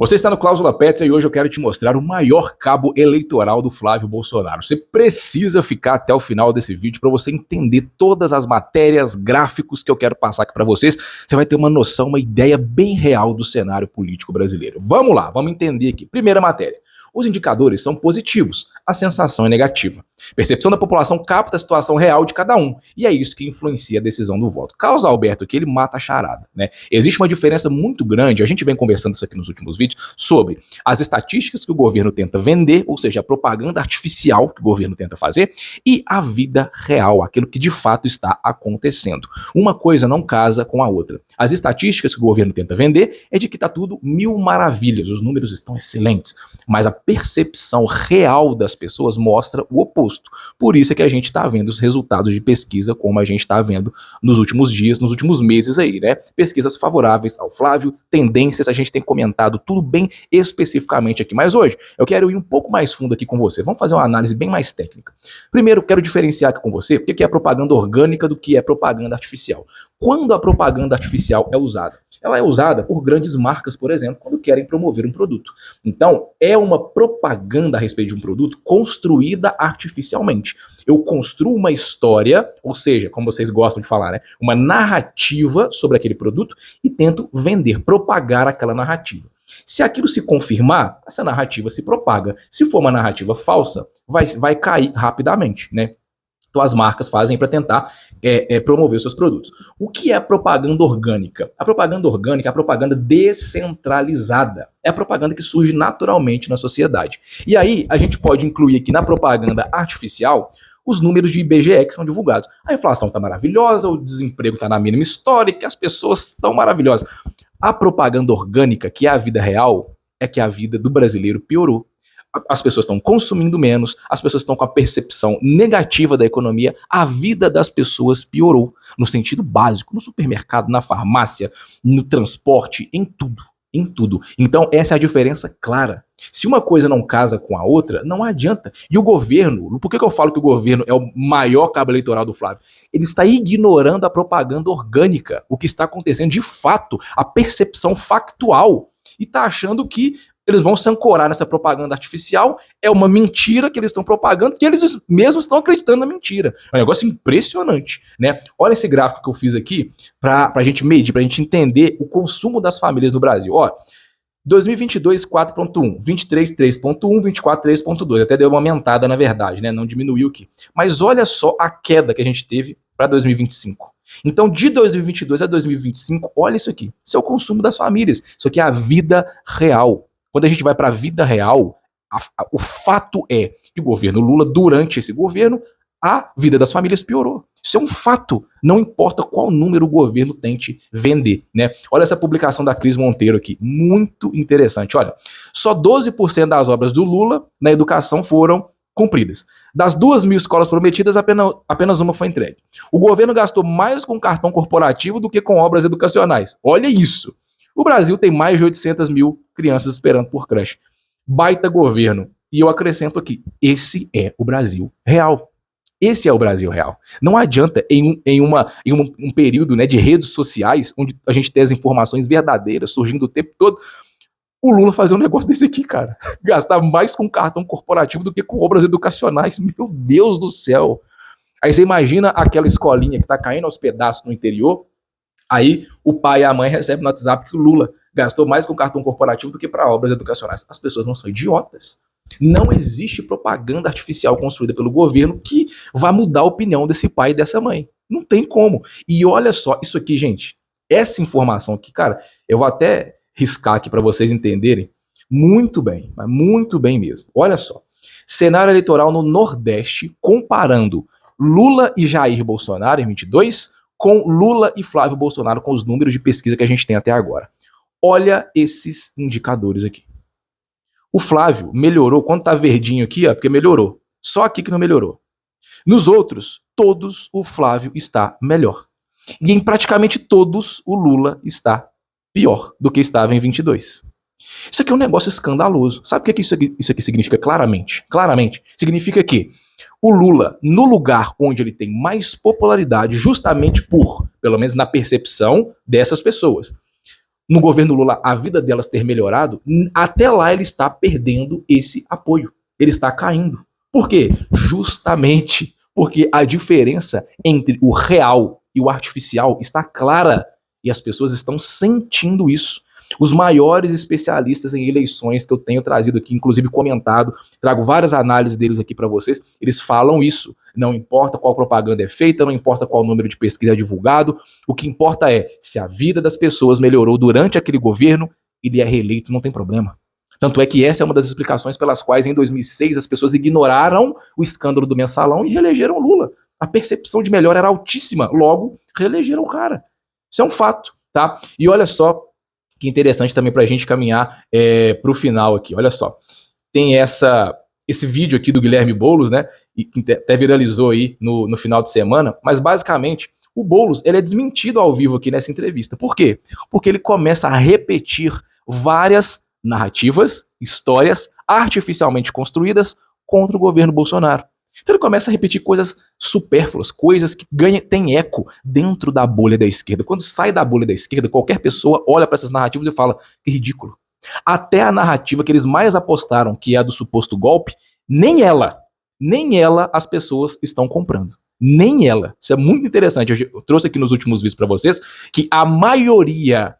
Você está no Cláusula Pétrea e hoje eu quero te mostrar o maior cabo eleitoral do Flávio Bolsonaro. Você precisa ficar até o final desse vídeo para você entender todas as matérias, gráficos que eu quero passar aqui para vocês. Você vai ter uma noção, uma ideia bem real do cenário político brasileiro. Vamos lá, vamos entender aqui. Primeira matéria. Os indicadores são positivos, a sensação é negativa. Percepção da população capta a situação real de cada um, e é isso que influencia a decisão do voto. Carlos Alberto aqui, ele mata a charada, né? Existe uma diferença muito grande, a gente vem conversando isso aqui nos últimos vídeos, sobre as estatísticas que o governo tenta vender, ou seja, a propaganda artificial que o governo tenta fazer, e a vida real, aquilo que de fato está acontecendo. Uma coisa não casa com a outra. As estatísticas que o governo tenta vender é de que está tudo mil maravilhas, os números estão excelentes, mas a percepção real das pessoas mostra o oposto. Por isso é que a gente está vendo os resultados de pesquisa como a gente está vendo nos últimos dias, nos últimos meses aí, né? Pesquisas favoráveis ao Flávio, tendências, a gente tem comentado tudo bem especificamente aqui. Mas hoje eu quero ir um pouco mais fundo aqui com você. Vamos fazer uma análise bem mais técnica. Primeiro, quero diferenciar aqui com você o que é propaganda orgânica do que é propaganda artificial. Quando a propaganda artificial é usada? Ela é usada por grandes marcas, por exemplo, quando querem promover um produto. Então, é uma propaganda a respeito de um produto construída artificialmente. Eu construo uma história, ou seja, como vocês gostam de falar, né, uma narrativa sobre aquele produto e tento vender, propagar aquela narrativa. Se aquilo se confirmar, essa narrativa se propaga. Se for uma narrativa falsa, vai cair rapidamente, né? Então as marcas fazem para tentar promover os seus produtos. O que é propaganda orgânica? A propaganda orgânica é a propaganda descentralizada. É a propaganda que surge naturalmente na sociedade. E aí a gente pode incluir aqui na propaganda artificial os números de IBGE que são divulgados. A inflação está maravilhosa, o desemprego está na mínima histórica, as pessoas estão maravilhosas. A propaganda orgânica, que é a vida real, é que a vida do brasileiro piorou. As pessoas estão consumindo menos, as pessoas estão com a percepção negativa da economia, a vida das pessoas piorou, no sentido básico, no supermercado, na farmácia, no transporte, em tudo, em tudo. Então essa é a diferença clara. Se uma coisa não casa com a outra, não adianta. E o governo, por que eu falo que o governo é o maior cabo eleitoral do Flávio? Ele está ignorando a propaganda orgânica, o que está acontecendo de fato, a percepção factual, e está achando que eles vão se ancorar nessa propaganda artificial, é uma mentira que eles estão propagando, que eles mesmos estão acreditando na mentira. É um negócio impressionante, né? Olha esse gráfico que eu fiz aqui para a gente medir, para a gente entender o consumo das famílias no Brasil. Ó, 2022, 4.1, 23, 3.1, 24, 3.2. Até deu uma aumentada, na verdade, né? Não diminuiu aqui. Mas olha só a queda que a gente teve para 2025. Então, de 2022 a 2025, olha isso aqui. Isso é o consumo das famílias. Isso aqui é a vida real. Quando a gente vai para a vida real, o fato é que o governo Lula, durante esse governo, a vida das famílias piorou. Isso é um fato. Não importa qual número o governo tente vender, né? Olha essa publicação da Cris Monteiro aqui. Muito interessante. Olha, só 12% das obras do Lula na educação foram cumpridas. Das 2.000 escolas prometidas, apenas uma foi entregue. O governo gastou mais com cartão corporativo do que com obras educacionais. Olha isso. O Brasil tem mais de 800 mil crianças esperando por creche. Baita governo. E eu acrescento aqui, esse é o Brasil real. Esse é o Brasil real. Não adianta em um período, né, de redes sociais, onde a gente tem as informações verdadeiras surgindo o tempo todo, o Lula fazer um negócio desse aqui, cara. Gastar mais com cartão corporativo do que com obras educacionais. Meu Deus do céu. Aí você imagina aquela escolinha que tá caindo aos pedaços no interior. Aí o pai e a mãe recebem no WhatsApp que o Lula gastou mais com cartão corporativo do que para obras educacionais. As pessoas não são idiotas. Não existe propaganda artificial construída pelo governo que vai mudar a opinião desse pai e dessa mãe. Não tem como. E olha só, isso aqui, gente, essa informação aqui, cara, eu vou até riscar aqui para vocês entenderem muito bem, mas muito bem mesmo. Olha só, cenário eleitoral no Nordeste comparando Lula e Jair Bolsonaro em 22 com Lula e Flávio Bolsonaro, com os números de pesquisa que a gente tem até agora. Olha esses indicadores aqui. O Flávio melhorou, quando tá verdinho aqui, ó, porque melhorou. Só aqui que não melhorou. Nos outros, todos o Flávio está melhor. E em praticamente todos o Lula está pior do que estava em 22. Isso aqui é um negócio escandaloso. Sabe o que isso aqui significa claramente? Claramente, significa que o Lula, no lugar onde ele tem mais popularidade, justamente por, pelo menos na percepção dessas pessoas, no governo Lula a vida delas ter melhorado, até lá ele está perdendo esse apoio. Ele está caindo. Por quê? Justamente porque a diferença entre o real e o artificial está clara e as pessoas estão sentindo isso. Os maiores especialistas em eleições que eu tenho trazido aqui, inclusive comentado, trago várias análises deles aqui para vocês, eles falam isso. Não importa qual propaganda é feita, não importa qual número de pesquisa é divulgado, o que importa é se a vida das pessoas melhorou durante aquele governo, ele é reeleito, não tem problema. Tanto é que essa é uma das explicações pelas quais em 2006 as pessoas ignoraram o escândalo do mensalão e reelegeram Lula. A percepção de melhora era altíssima, logo reelegeram o cara. Isso é um fato, tá? E olha só que interessante também para a gente caminhar para o final aqui. Olha só, tem esse vídeo aqui do Guilherme Boulos, né? E que até viralizou aí no final de semana, mas basicamente o Boulos ele é desmentido ao vivo aqui nessa entrevista. Por quê? Porque ele começa a repetir várias narrativas, histórias artificialmente construídas contra o governo Bolsonaro. Então ele começa a repetir coisas supérfluas, coisas que têm eco dentro da bolha da esquerda. Quando sai da bolha da esquerda, qualquer pessoa olha para essas narrativas e fala, que ridículo. Até a narrativa que eles mais apostaram, que é a do suposto golpe, nem ela as pessoas estão comprando. Nem ela. Isso é muito interessante. Eu trouxe aqui nos últimos vídeos para vocês que a maioria,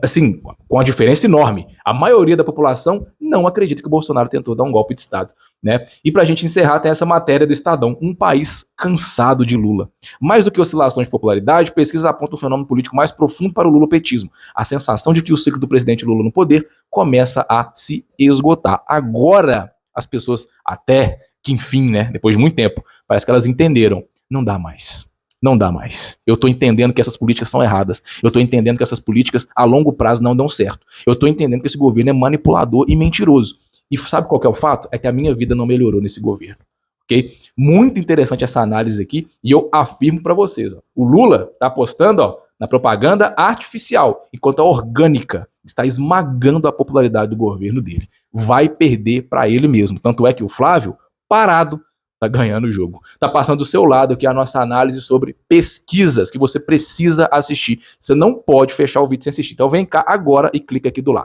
assim, com a diferença enorme, a maioria da população não acredita que o Bolsonaro tentou dar um golpe de Estado, né? E pra gente encerrar, tem essa matéria do Estadão, um país cansado de Lula. Mais do que oscilações de popularidade, pesquisas apontam um fenômeno político mais profundo para o lulopetismo, a sensação de que o ciclo do presidente Lula no poder começa a se esgotar. Agora, as pessoas, até que enfim, né, depois de muito tempo, parece que elas entenderam, não dá mais. Não dá mais. Eu tô entendendo que essas políticas são erradas. Eu tô entendendo que essas políticas a longo prazo não dão certo. Eu tô entendendo que esse governo é manipulador e mentiroso. E sabe qual que é o fato? É que a minha vida não melhorou nesse governo. Ok? Muito interessante essa análise aqui. E eu afirmo para vocês. Ó, o Lula tá apostando na propaganda artificial, enquanto a orgânica está esmagando a popularidade do governo dele. Vai perder para ele mesmo. Tanto é que o Flávio, parado, tá ganhando o jogo. Tá passando do seu lado aqui a nossa análise sobre pesquisas que você precisa assistir. Você não pode fechar o vídeo sem assistir. Então vem cá agora e clica aqui do lado.